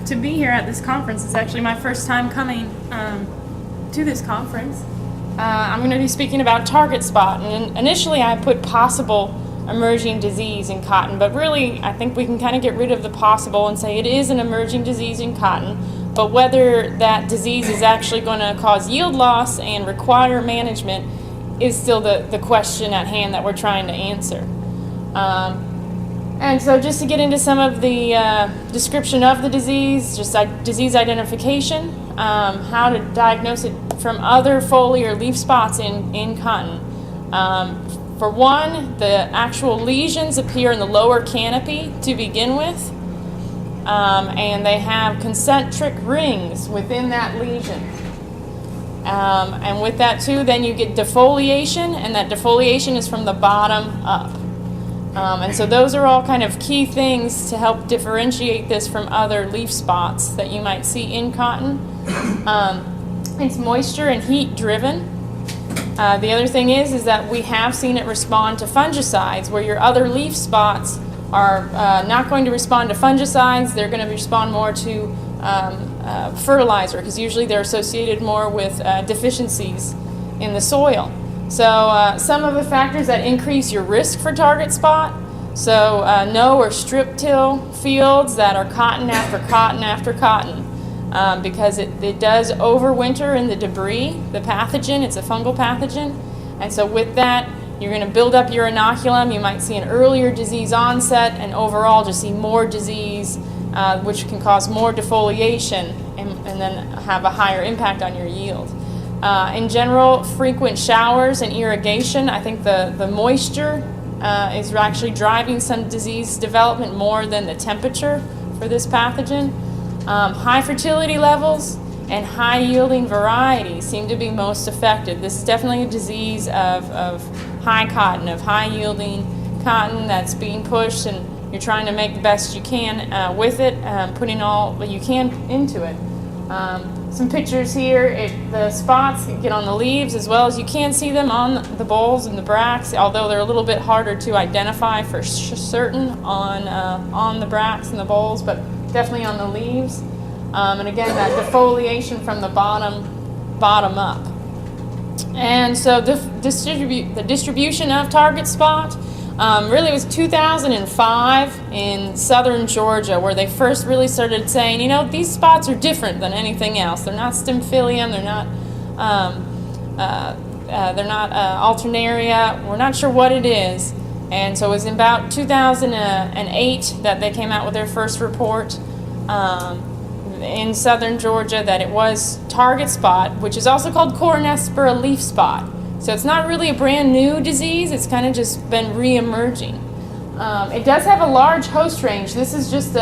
to be here at this conference. It's actually my first time coming to this conference. I'm going to be speaking about target spot, and initially I put possible emerging disease in cotton, but really I think we can kind of get rid of the possible and say it is an emerging disease in cotton, but whether that disease is actually going to cause yield loss and require management is still the question at hand that we're trying to answer. And so just to get into some of the description of the disease, just disease identification, how to diagnose it from other foliar leaf spots in cotton. For one, the actual lesions appear in the lower canopy to begin with, and they have concentric rings within that lesion. And with that too, then you get defoliation, and that defoliation is from the bottom up. And so those are all kind of key things to help differentiate this from other leaf spots that you might see in cotton. It's moisture and heat driven. The other thing is that we have seen it respond to fungicides, where your other leaf spots are not going to respond to fungicides. They're going to respond more to fertilizer, because usually they're associated more with deficiencies in the soil. So some of the factors that increase your risk for target spot, so no or strip till fields that are cotton after cotton after cotton, because it does overwinter in the debris, the pathogen. It's a fungal pathogen, and so with that you're going to build up your inoculum. You might see an earlier disease onset, and overall just see more disease, which can cause more defoliation and then have a higher impact on your yield. In general, frequent showers and irrigation, I think the moisture is actually driving some disease development more than the temperature for this pathogen. High fertility levels and high yielding varieties seem to be most affected. This is definitely a disease of high cotton, of high yielding cotton that's being pushed, and you're trying to make the best you can with it, putting all that you can into it. Some pictures here, the spots you get on the leaves, as well as you can see them on the bolls and the bracts, although they're a little bit harder to identify for certain on the bracts and the bolls, but definitely on the leaves. And again, that defoliation from the bottom up. And so the distribution of target spot really was 2005 in southern Georgia, where they first really started saying, these spots are different than anything else. They're not stemphyllium, they're not alternaria. We're not sure what it is. And so it was in about 2008 that they came out with their first report in southern Georgia that it was target spot, which is also called Corynespora leaf spot. So it's not really a brand new disease, it's kind of just been re-emerging. It does have a large host range. This is just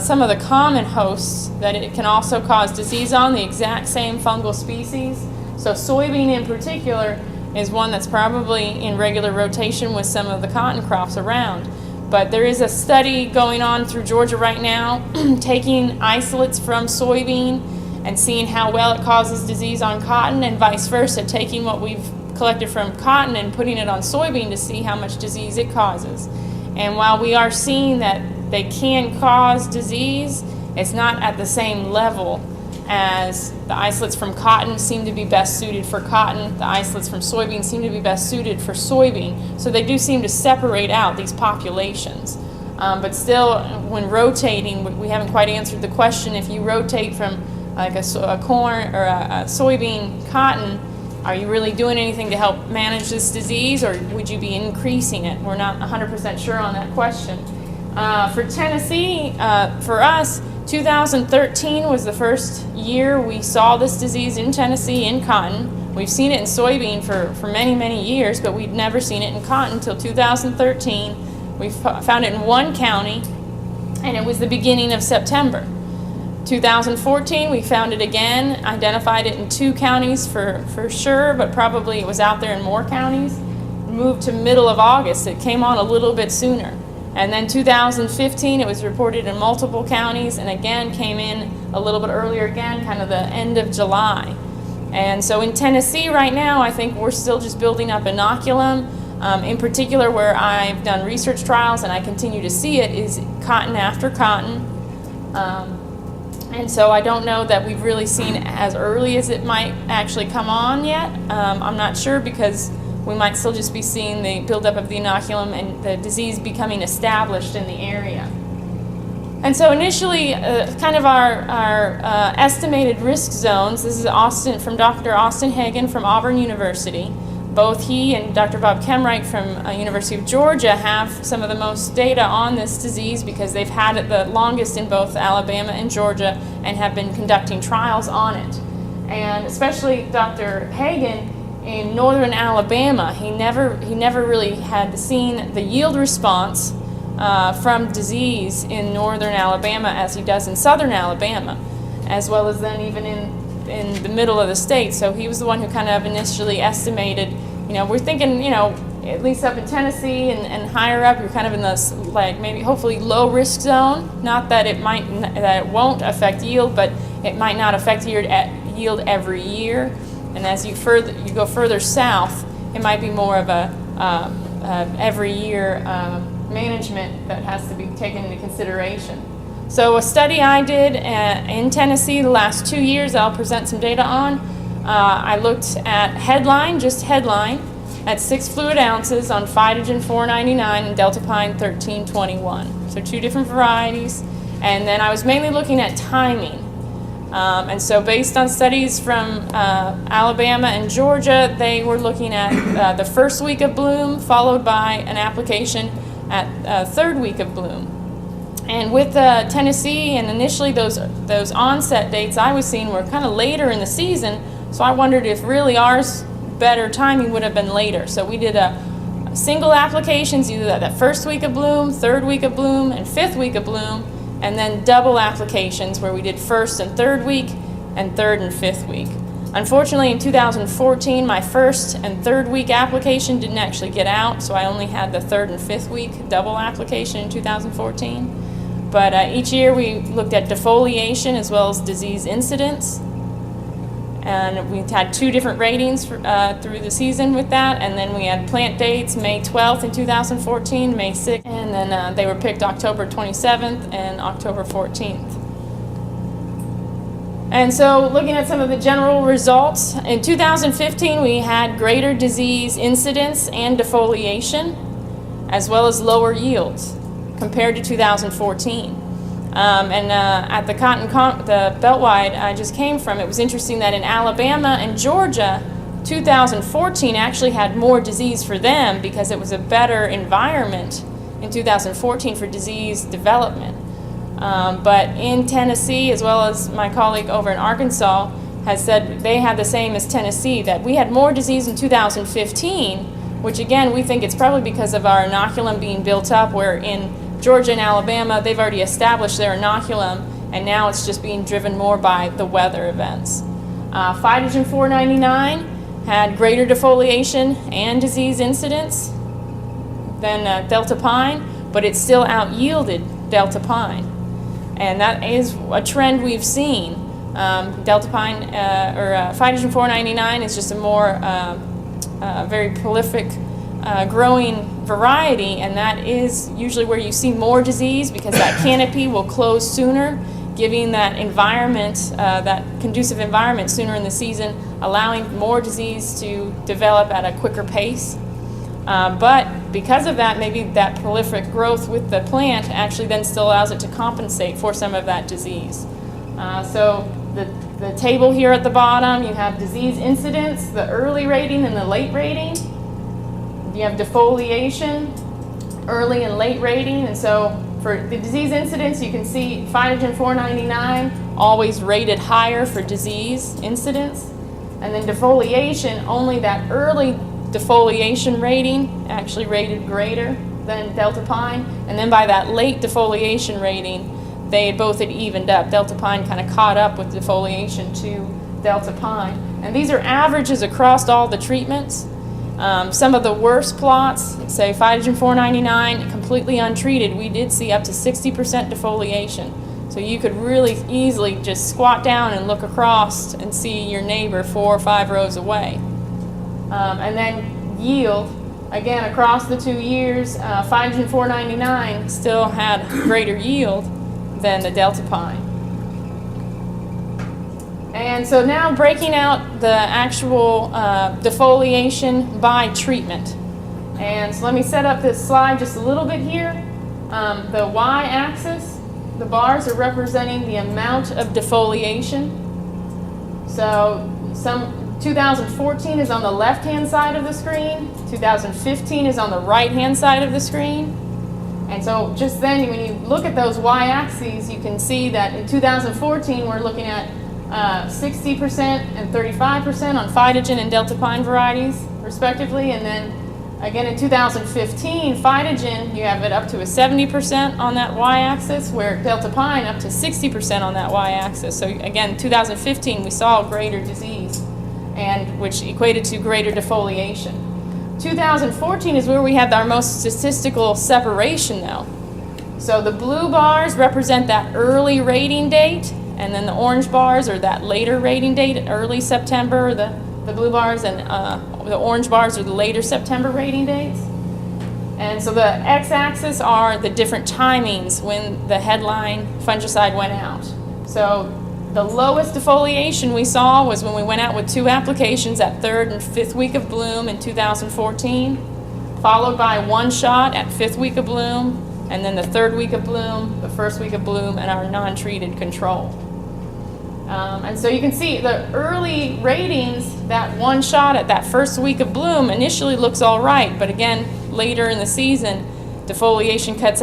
some of the common hosts that it can also cause disease on, the exact same fungal species. So soybean in particular is one that's probably in regular rotation with some of the cotton crops around. But there is a study going on through Georgia right now taking isolates from soybean and seeing how well it causes disease on cotton, and vice versa, taking what we've collected from cotton and putting it on soybean to see how much disease it causes. And while we are seeing that they can cause disease, it's not at the same level as the isolates from cotton seem to be best suited for cotton. The isolates from soybean seem to be best suited for soybean. So they do seem to separate out these populations. But still, when rotating, we haven't quite answered the question. If you rotate from like a corn or a soybean cotton, are you really doing anything to help manage this disease, or would you be increasing it? We're not 100% sure on that question. For Tennessee, for us, 2013 was the first year we saw this disease in Tennessee in cotton. We've seen it in soybean for many, many years, but we'd never seen it in cotton until 2013. We found it in one county, and it was the beginning of September. 2014, we found it again, identified it in 2 counties for sure, but probably it was out there in more counties. Moved to middle of August. It came on a little bit sooner. And then 2015, it was reported in multiple counties, and again came in a little bit earlier again, kind of the end of July. And so in Tennessee right now, I think we're still just building up inoculum. In particular, where I've done research trials and I continue to see it is cotton after cotton. And so I don't know that we've really seen as early as it might actually come on yet. I'm not sure, because we might still just be seeing the buildup of the inoculum and the disease becoming established in the area. And so initially, kind of our estimated risk zones, this is from Dr. Austin Hagen from Auburn University. Both he and Dr. Bob Kemreich from University of Georgia have some of the most data on this disease, because they've had it the longest in both Alabama and Georgia and have been conducting trials on it. And especially Dr. Hagen in northern Alabama, he never really had seen the yield response from disease in northern Alabama as he does in southern Alabama, as well as then even in the middle of the state. So he was the one who kind of initially estimated, we're thinking, at least up in Tennessee and higher up, you're kind of in this, like, maybe hopefully low risk zone. Not that it won't affect yield, but it might not affect yield every year. And as you go further south, it might be more of a every year management that has to be taken into consideration. So a study I did in Tennessee the last 2 years, I'll present some data on. I looked at headline at 6 fluid ounces on pathogen 499 and delta pine 1321. So 2 different varieties. And then I was mainly looking at timing. And so based on studies from Alabama and Georgia, they were looking at the first week of bloom, followed by an application at third week of bloom. And with Tennessee, and initially those onset dates I was seeing were kind of later in the season, so I wondered if really ours better timing would have been later. So we did a single applications, either that first week of bloom, third week of bloom, and fifth week of bloom, and then double applications where we did first and third week and third and fifth week. Unfortunately, in 2014, my first and third week application didn't actually get out, so I only had the third and fifth week double application in 2014. But each year we looked at defoliation as well as disease incidence. And we had 2 different ratings through the season with that. And then we had plant dates, May 12th in 2014, May 6th, and then they were picked October 27th and October 14th. And so looking at some of the general results, in 2015 we had greater disease incidence and defoliation, as well as lower yields compared to 2014. At the the Beltwide I just came from, it was interesting that in Alabama and Georgia, 2014 actually had more disease for them because it was a better environment in 2014 for disease development. But in Tennessee, as well as my colleague over in Arkansas has said they had the same as Tennessee, that we had more disease in 2015, which again we think it's probably because of our inoculum being built up, where in Georgia and Alabama, they've already established their inoculum, and now it's just being driven more by the weather events. Pathogen 499 had greater defoliation and disease incidence than Delta Pine, but it still out-yielded Delta Pine. And that is a trend we've seen. Delta Pine, Pathogen 499 is just a more very prolific growing variety, and that is usually where you see more disease because that canopy will close sooner, giving that environment, that conducive environment sooner in the season, allowing more disease to develop at a quicker pace. But because of that, maybe that prolific growth with the plant actually then still allows it to compensate for some of that disease. So the table here at the bottom, you have disease incidence, the early rating and the late rating. You have defoliation, early and late rating, and so for the disease incidence, you can see Pathogen 499 always rated higher for disease incidence, and then defoliation, only that early defoliation rating actually rated greater than Delta Pine, and then by that late defoliation rating, they both had evened up. Delta Pine kind of caught up with defoliation to Delta Pine, and these are averages across all the treatments. Some of the worst plots, say Pathogen 499, completely untreated, we did see up to 60% defoliation. So you could really easily just squat down and look across and see your neighbor 4 or 5 rows away. And then yield, again across the 2 years, Pathogen 499 still had greater yield than the Delta Pine. And so now breaking out the actual defoliation by treatment. And so let me set up this slide just a little bit here. The y-axis, the bars are representing the amount of defoliation. So 2014 is on the left-hand side of the screen. 2015 is on the right-hand side of the screen. And so just then, when you look at those y-axes, you can see that in 2014, we're looking at 60% and 35% on phytogen and delta pine varieties, respectively. And then again in 2015, phytogen, you have it up to a 70% on that y-axis, where delta pine up to 60% on that y-axis. So again, 2015, we saw greater disease, and which equated to greater defoliation. 2014 is where we had our most statistical separation though. So the blue bars represent that early rating date, and then the orange bars are that later rating date, early September, the blue bars, and the orange bars are the later September rating dates. And so the x-axis are the different timings when the headline fungicide went out. So the lowest defoliation we saw was when we went out with 2 applications at 3rd and 5th week of bloom in 2014, followed by 1 shot at 5th week of bloom, and then the 3rd week of bloom, the 1st week of bloom, and our non-treated control. And so you can see the early ratings, that 1 shot at that 1st week of bloom initially looks all right, but again, later in the season, defoliation catches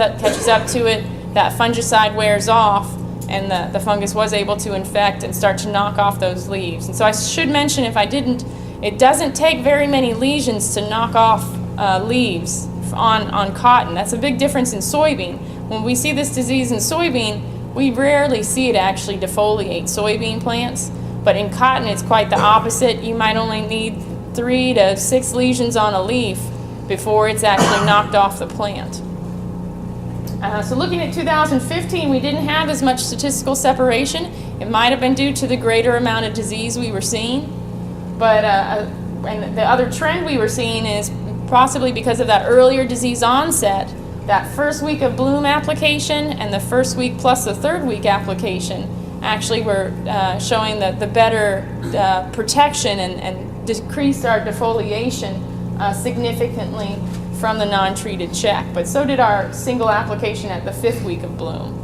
up to it, that fungicide wears off, and the fungus was able to infect and start to knock off those leaves. And so I should mention, if I didn't, it doesn't take very many lesions to knock off leaves on cotton. That's a big difference in soybean. When we see this disease in soybean, we rarely see it actually defoliate soybean plants, but in cotton it's quite the opposite. You might only need 3 to 6 lesions on a leaf before it's actually knocked off the plant. So looking at 2015, we didn't have as much statistical separation. It might have been due to the greater amount of disease we were seeing, but and the other trend we were seeing is possibly because of that earlier disease onset. That 1st week of bloom application and the 1st week plus the 3rd week application actually were showing the better protection and decreased our defoliation significantly from the non-treated check. But so did our single application at the 5th week of bloom.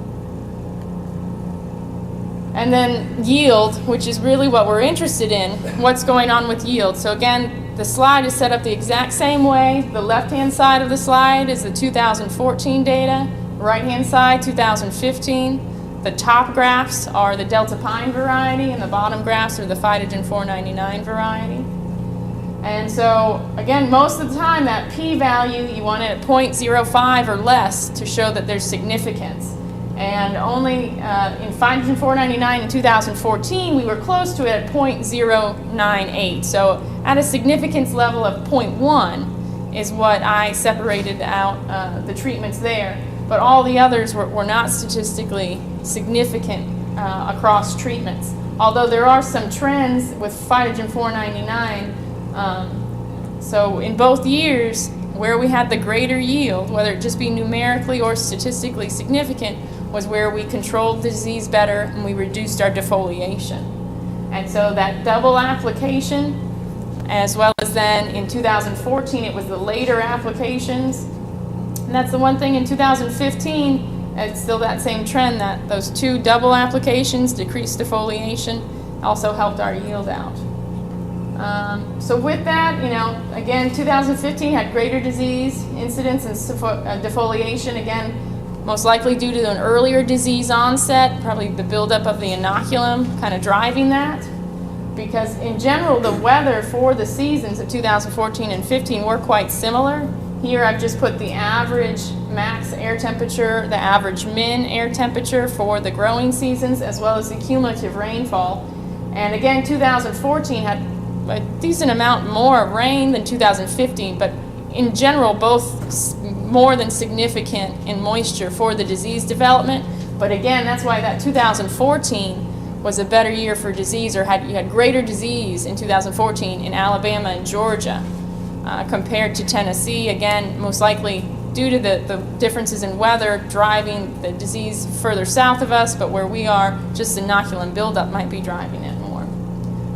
And then yield, which is really what we're interested in, what's going on with yield. So again, the slide is set up the exact same way. The left-hand side of the slide is the 2014 data, right-hand side 2015. The top graphs are the delta pine variety, and the bottom graphs are the phytogen 499 variety. And so again, most of the time that p-value, you want it at 0.05 or less to show that there's significance. And only in phytogen 499 in 2014, we were close to it at 0.098. So at a significance level of 0.1 is what I separated out the treatments there. But all the others were not statistically significant across treatments. Although there are some trends with phytogen 499. So in both years, where we had the greater yield, whether it just be numerically or statistically significant, was where we controlled the disease better and we reduced our defoliation. And so that double application, as well as then in 2014, it was the later applications. And that's the one thing in 2015, it's still that same trend that those 2 double applications, decreased defoliation, also helped our yield out. So with that, again, 2015 had greater disease incidence and defoliation, again, most likely due to an earlier disease onset, probably the buildup of the inoculum kind of driving that. Because in general, the weather for the seasons of 2014 and 15 were quite similar. Here I've just put the average max air temperature, the average min air temperature for the growing seasons, as well as the cumulative rainfall. And again, 2014 had a decent amount more rain than 2015, but in general, both more than significant in moisture for the disease development. But again, that's why that 2014 was a better year for disease, or you had greater disease in 2014 in Alabama and Georgia compared to Tennessee. Again, most likely due to the differences in weather driving the disease further south of us, but where we are, just inoculum buildup might be driving it more.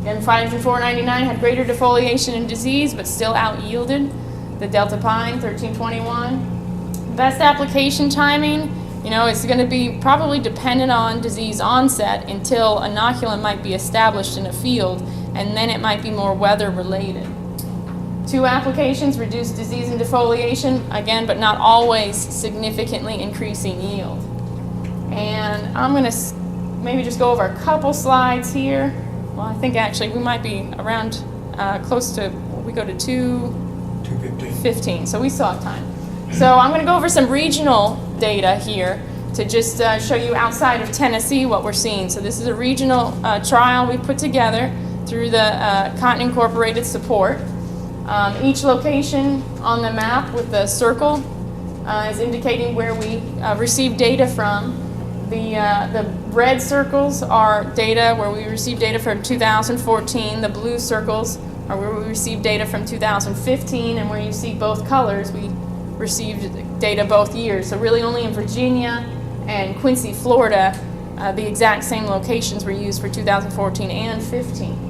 Again, Phytogen 499 had greater defoliation and disease, but still out-yielded the Delta Pine 1321. Best application timing, it's going to be probably dependent on disease onset until inoculum might be established in a field, and then it might be more weather-related. 2 applications reduce disease and defoliation, again, but not always significantly increasing yield. And I'm going to maybe just go over a couple slides here. Well, I think actually we might be around close to, we go to 2:15, so we still have time. So I'm going to go over some regional data here to just show you outside of Tennessee what we're seeing. So this is a regional trial we put together through the Cotton Incorporated support. Each location on the map with the circle is indicating where we received data from. The red circles are data where we received data from 2014. The blue circles are where we received data from 2015, and where you see both colors, we received data both years. So really only in Virginia and Quincy, Florida, the exact same locations were used for 2014 and 15.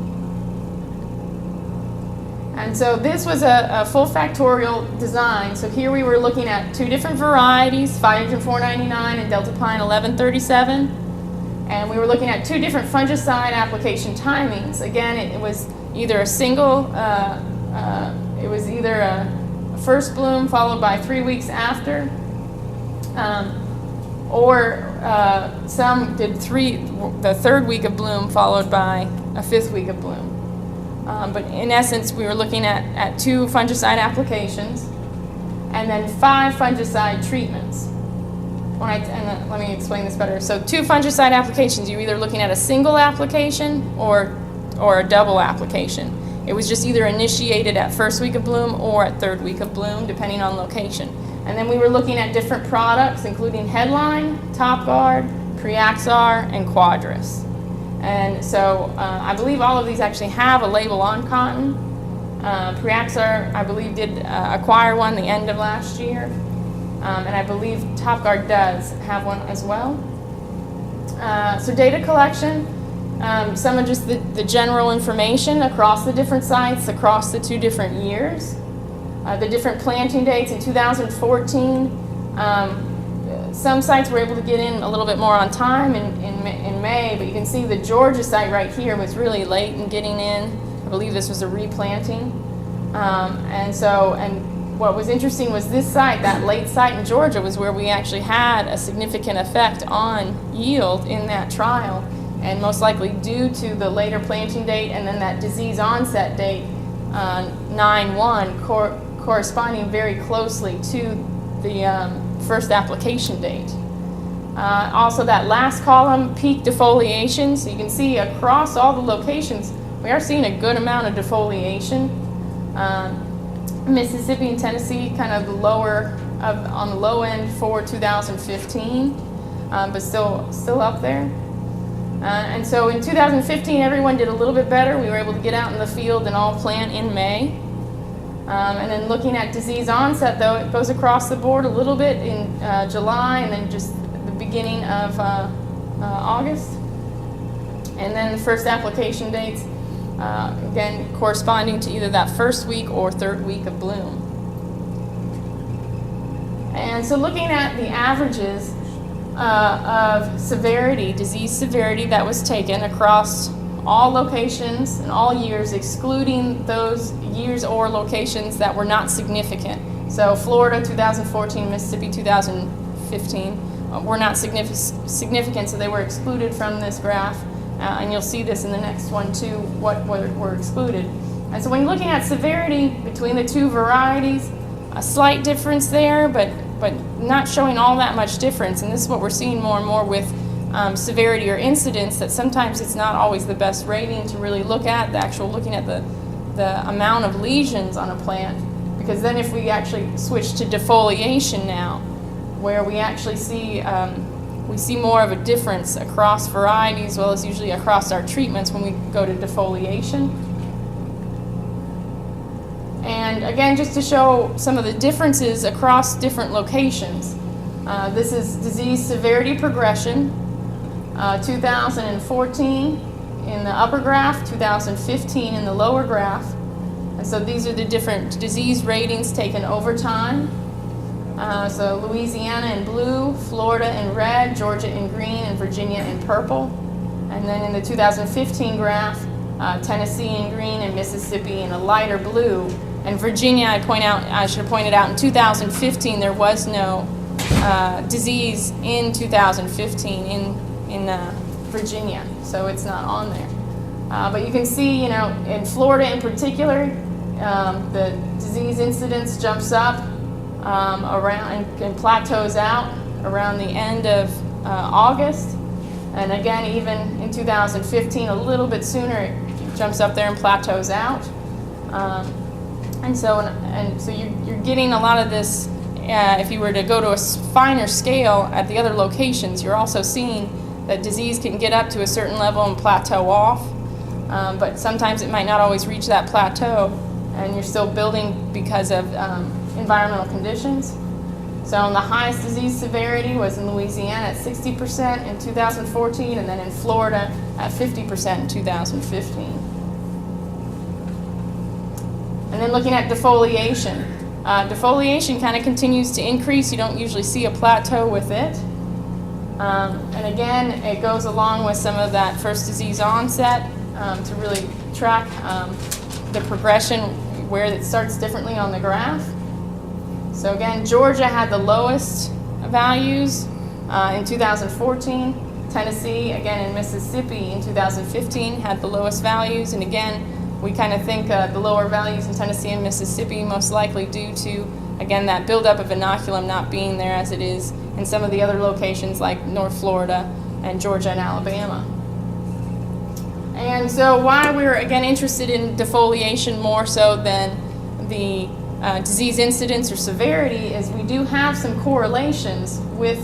And so this was a full factorial design. So here we were looking at 2 different varieties, Phytogen 499 and Delta Pine 1137. And we were looking at 2 different fungicide application timings. Again, it was either a single, it was either a first bloom followed by 3 weeks after, or some did the 3rd week of bloom followed by a 5th week of bloom. But in essence, we were looking at 2 fungicide applications and then 5 fungicide treatments. Let me explain this better. So 2 fungicide applications, you're either looking at a single application or a double application. It was just either initiated at 1st week of bloom or at 3rd week of bloom, depending on location. And then we were looking at different products, including Headline, Top Guard, Preaxar, and Quadris. And so I believe all of these actually have a label on cotton. Preaxar, I believe, did acquire one the end of last year. And I believe Top Guard does have one as well. So data collection, some of just the general information across the different sites, across the 2 different years. The different planting dates in 2014. Some sites were able to get in a little bit more on time in May, but you can see the Georgia site right here was really late in getting in. I believe this was a replanting. And what was interesting was this site, that late site in Georgia, was where we actually had a significant effect on yield in that trial, and most likely due to the later planting date and then that disease onset date, 9/1, corresponding very closely to the first application date. Also that last column, peak defoliation, so you can see across all the locations we are seeing a good amount of defoliation. Mississippi and Tennessee kind of on the low end for 2015, but still up there. And so in 2015 everyone did a little bit better. We were able to get out in the field and all plant in May. And then looking at disease onset, though, it goes across the board a little bit in July and then just the beginning of August. And then the first application dates, again, corresponding to either that 1st week or 3rd week of bloom. And so looking at the averages of severity, disease severity that was taken across all locations and all years, excluding those years or locations that were not significant. So Florida 2014, Mississippi 2015 were not significant, so they were excluded from this graph. And you'll see this in the next one too, what were excluded. And so when looking at severity between the 2 varieties, a slight difference there, but not showing all that much difference. And this is what we're seeing more and more with severity or incidence, that sometimes it's not always the best rating to really look at, looking at the amount of lesions on a plant. Because then if we actually switch to defoliation now, where we actually see more of a difference across varieties, as well as usually across our treatments when we go to defoliation. And again, just to show some of the differences across different locations. This is disease severity progression, 2014 in the upper graph, 2015 in the lower graph. And so these are the different disease ratings taken over time. So Louisiana in blue, Florida in red, Georgia in green, and Virginia in purple. And then in the 2015 graph, Tennessee in green and Mississippi in a lighter blue. And Virginia, I should have pointed out, in 2015 there was no disease in 2015 in Virginia, so it's not on there. But you can see, in Florida in particular, the disease incidence jumps up around and plateaus out around the end of August. And again, even in 2015, a little bit sooner, it jumps up there and plateaus out. And so you're getting a lot of this. If you were to go to a finer scale at the other locations, you're also seeing that disease can get up to a certain level and plateau off. But sometimes it might not always reach that plateau, and you're still building because of environmental conditions. So the highest disease severity was in Louisiana at 60% in 2014, and then in Florida at 50% in 2015. And then looking at defoliation. Defoliation kind of continues to increase. You don't usually see a plateau with it. And again, it goes along with some of that first disease onset to really track the progression where it starts differently on the graph. So again, Georgia had the lowest values in 2014. Tennessee, again, and Mississippi in 2015 had the lowest values. And again, we kind of think the lower values in Tennessee and Mississippi most likely due to, again, that buildup of inoculum not being there as it is in some of the other locations like North Florida and Georgia and Alabama. And so why we're, again, interested in defoliation more so than the disease incidence or severity is we do have some correlations with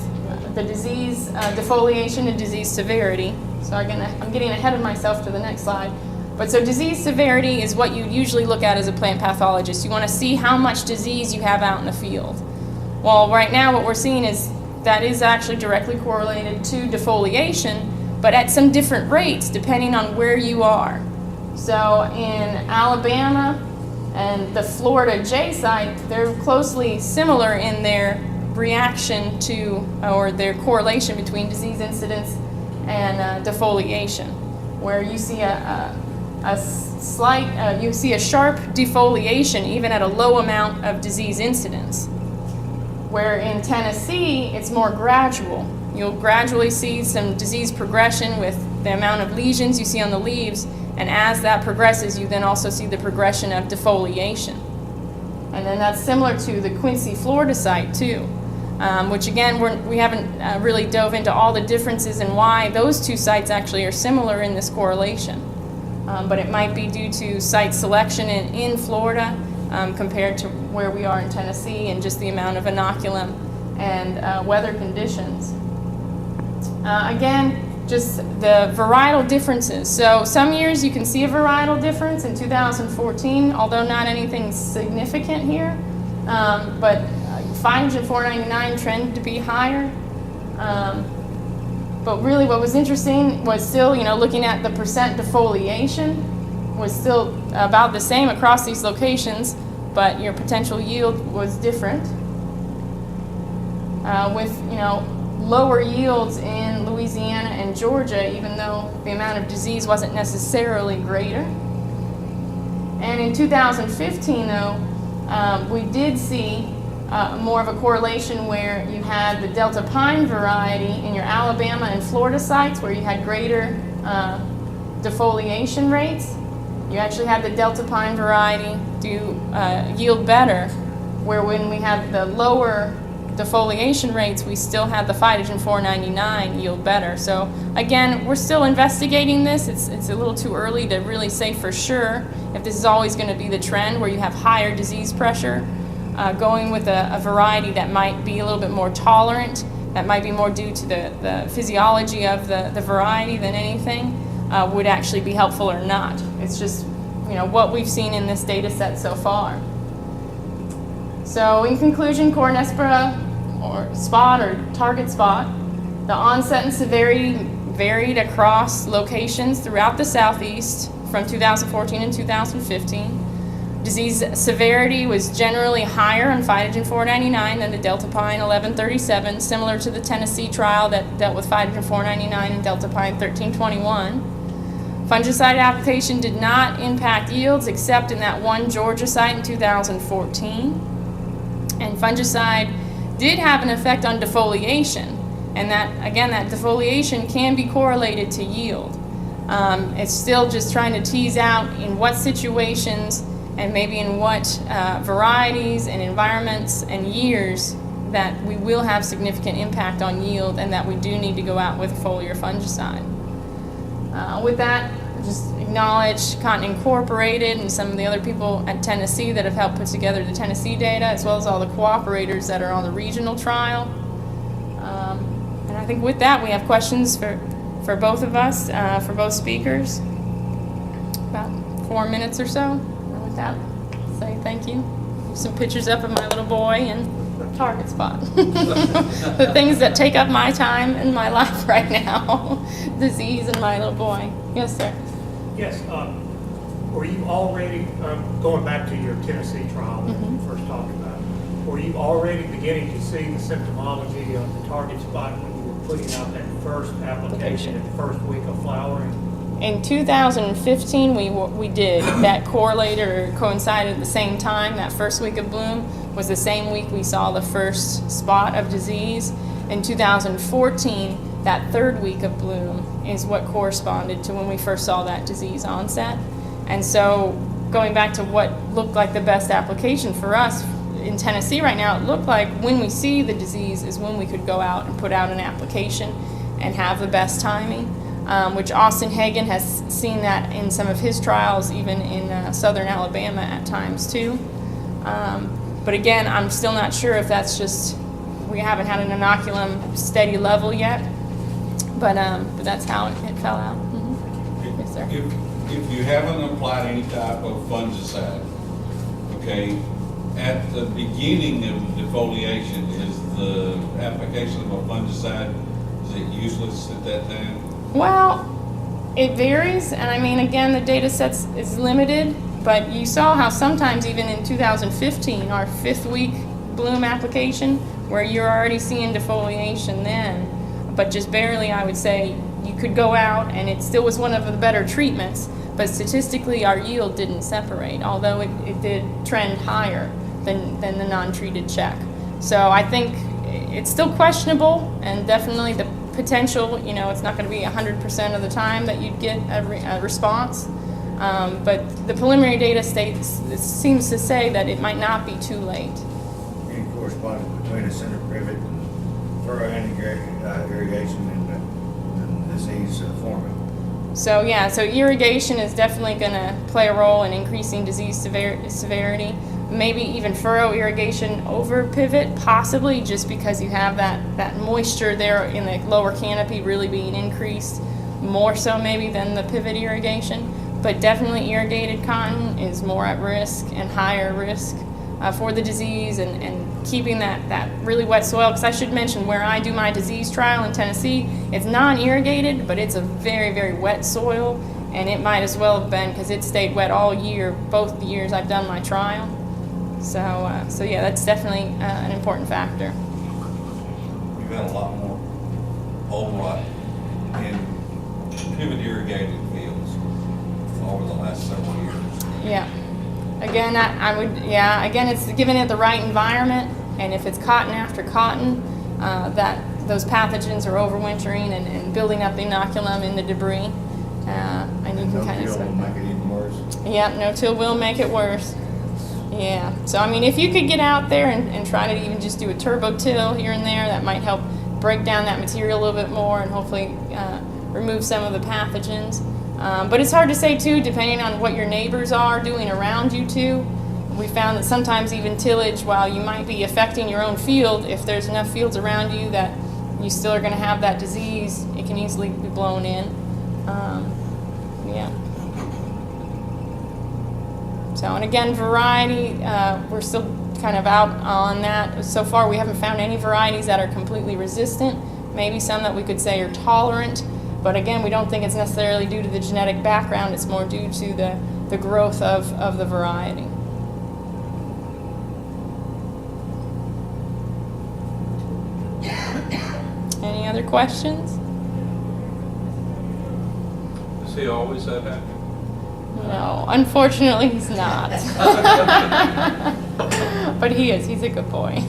the disease defoliation and disease severity. So I'm getting ahead of myself to the next slide. But so disease severity is what you usually look at as a plant pathologist. You want to see how much disease you have out in the field. Well, right now what we're seeing is that is actually directly correlated to defoliation, but at some different rates depending on where you are. So in Alabama and the Florida J site, they're closely similar in their reaction to, or their correlation between disease incidence and defoliation, where you see you see a sharp defoliation even at a low amount of disease incidence. Where in Tennessee, it's more gradual. You'll gradually see some disease progression with the amount of lesions you see on the leaves, and as that progresses, you then also see the progression of defoliation. And then that's similar to the Quincy, Florida site too, which again, we haven't really dove into all the differences and why those two sites actually are similar in this correlation. But it might be due to site selection in Florida compared to where we are in Tennessee, and just the amount of inoculum and weather conditions. Again, just the varietal differences. So some years you can see a varietal difference in 2014, although not anything significant here. But pathogen 499 trended to be higher. But really what was interesting was still, looking at the percent defoliation was still about the same across these locations, but your potential yield was different. With, lower yields in Louisiana and Georgia, even though the amount of disease wasn't necessarily greater. And in 2015, though, we did see more of a correlation where you had the Delta Pine variety in your Alabama and Florida sites where you had greater defoliation rates. You actually had the Delta Pine variety yield better, where when we had the lower defoliation rates, we still had the pathogen 499 yield better. So again, we're still investigating this. It's a little too early to really say for sure if this is always going to be the trend where you have higher disease pressure. Going with a variety that might be a little bit more tolerant, that might be more due to the physiology of the variety than anything, would actually be helpful or not. It's just what we've seen in this data set so far. So in conclusion, Corynespora or spot or target spot, the onset and severity varied across locations throughout the southeast from 2014 and 2015. Disease severity was generally higher on pathogen 499 than the Delta Pine 1137, similar to the Tennessee trial that dealt with pathogen 499 and Delta Pine 1321. Fungicide application did not impact yields except in that one Georgia site in 2014. And fungicide did have an effect on defoliation. And that, again, that defoliation can be correlated to yield. It's still just trying to tease out in what situations and maybe in what varieties and environments and years that we will have significant impact on yield and that we do need to go out with foliar fungicide. With that, just acknowledge Cotton Incorporated and some of the other people at Tennessee that have helped put together the Tennessee data, as well as all the cooperators that are on the regional trial. And I think with that, we have questions for both of us, for both speakers. About 4 minutes or so. And with that, say thank you. Some pictures up of my little boy and target spot. The things that take up my time in my life right now. Disease and my little boy. Yes, sir. Yes. Were you already, going back to your Tennessee trial that you first talked about, were you already beginning to see the symptomology of the target spot when you were putting out that first application at the first week of flowering? In 2015, we did. That correlated or coincided at the same time. That first week of bloom was the same week we saw the first spot of disease. In 2014, that third week of bloom is what corresponded to when we first saw that disease onset. And so going back to what looked like the best application for us in Tennessee right now, it looked like when we see the disease is when we could go out and put out an application and have the best timing, which Austin Hagen has seen that in some of his trials, even in southern Alabama at times too. But again, I'm still not sure if that's just, we haven't had an inoculum steady level yet, but that's how it fell out. Mm-hmm. Yes, sir. If you haven't applied any type of fungicide, okay, at the beginning of defoliation, is the application of a fungicide, is it useless at that time? Well, it varies, and I mean, again, the data sets is limited, but you saw how sometimes even in 2015, our 5th week bloom application, where you're already seeing defoliation then, but just barely, I would say, you could go out and it still was one of the better treatments, but statistically our yield didn't separate, although it did trend higher than the non-treated check. So I think it's still questionable, and definitely the potential, you know, it's not going to be 100% of the time that you'd get a response, but the preliminary data seems to say that it might not be too late. Any correspondence between a center privet and furrow irrigation and disease forming? So yeah, so irrigation is definitely going to play a role in increasing disease severity. Maybe even furrow irrigation over pivot, possibly just because you have that moisture there in the lower canopy really being increased, more so maybe than the pivot irrigation. But definitely irrigated cotton is more at risk and higher risk for the disease, and keeping that really wet soil. Because I should mention, where I do my disease trial in Tennessee, it's non-irrigated, but it's a very, very wet soil, and it might as well have been because it stayed wet all year, both the years I've done my trial. So yeah, that's definitely an important factor. We've had a lot more whole rot in pivot irrigated fields over the last several years. Yeah. Again, again, it's giving it the right environment, and if it's cotton after cotton, that those pathogens are overwintering and building up inoculum in the debris, and you can kind of will make it even worse. Yeah, no-till will make it worse. Yeah, so I mean, if you could get out there and try to even just do a turbo till here and there, that might help break down that material a little bit more and hopefully remove some of the pathogens. But it's hard to say too, depending on what your neighbors are doing around you too. We found that sometimes even tillage, while you might be affecting your own field, if there's enough fields around you that you still are going to have that disease, it can easily be blown in. Yeah. So, and again, variety, we're still kind of out on that. So far, we haven't found any varieties that are completely resistant. Maybe some that we could say are tolerant. But again, we don't think it's necessarily due to the genetic background, it's more due to the growth of the variety. Any other questions? Is he always that happy? No, unfortunately he's not. But he is, he's a good boy.